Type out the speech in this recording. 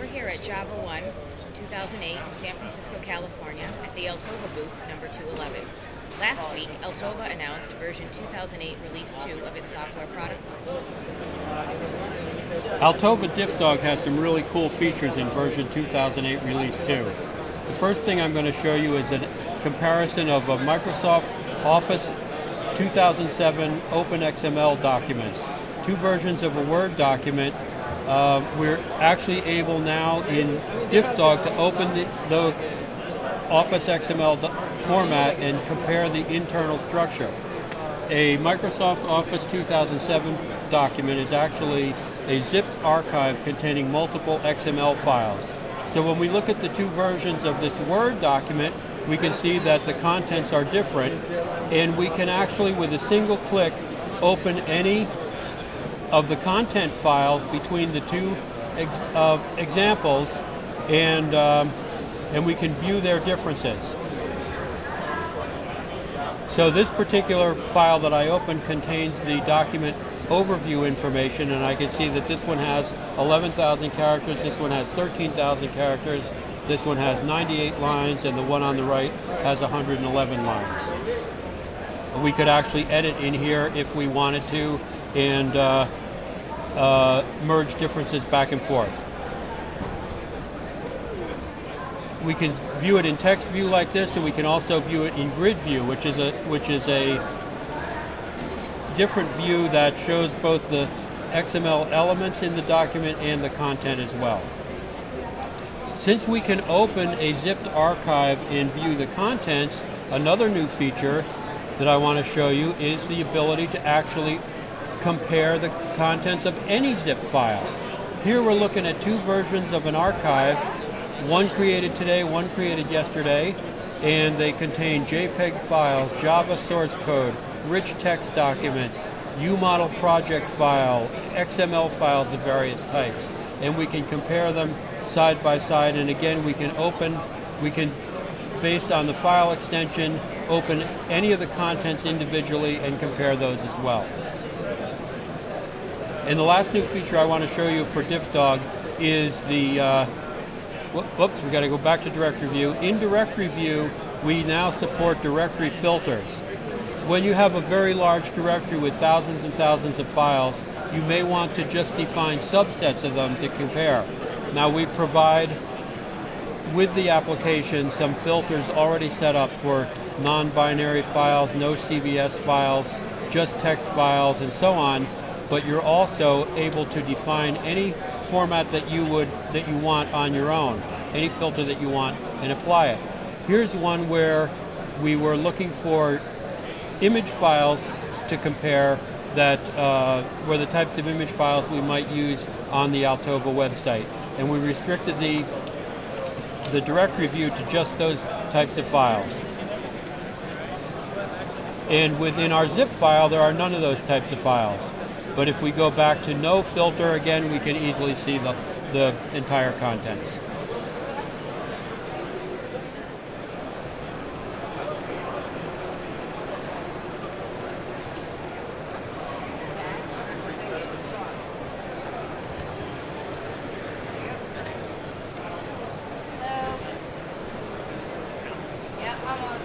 We're here at JavaOne 2008 in San Francisco, California at the Altova booth number 211. Last week, Altova announced version 2008 release 2 of its software product. Altova DiffDog has some really cool features in version 2008 release 2. The first thing I'm going to show you is a comparison of a Microsoft Office 2007 OpenXML documents. Two versions of a Word document. We're actually able now in DiffDog to open the Office XML format and compare the internal structure. A Microsoft Office 2007 document is actually a zip archive containing multiple XML files. So when we look at the two versions of this Word document, we can see that the contents are different, and we can actually, with a single click, open any of the content files between the two examples, and we can view their differences. So this particular file that I opened contains the document overview information, and I can see that this one has 11,000 characters, this one has 13,000 characters, this one has 98 lines, and the one on the right has 111 lines. We could actually edit in here if we wanted to, and merge differences back and forth. We can view it in text view like this, and we can also view it in grid view, which is a different view that shows both the XML elements in the document and the content as well. Since we can open a zipped archive and view the contents, another new feature that I want to show you is the ability to actually compare the contents of any zip file. Here we're looking at two versions of an archive, one created today, one created yesterday, and they contain JPEG files, Java source code, rich text documents, UModel project file, XML files of various types, and we can compare them side by side. And again, we can, based on the file extension, open any of the contents individually and compare those as well. And the last new feature I want to show you for DiffDog is the, whoops, we got to go back to directory view. In directory view, we now support directory filters. When you have a very large directory with thousands and thousands of files, you may want to just define subsets of them to compare. Now we provide, with the application, some filters already set up for non-binary files, no CBS files, just text files, and so on. But you're also able to define any format that you want on your own, any filter that you want, and apply it. Here's one where we were looking for image files to compare that were the types of image files we might use on the Altova website, and we restricted the directory view to just those types of files. And within our zip file, there are none of those types of files. But if we go back to no filter, again, we can easily see the entire contents. Yeah, I'm on.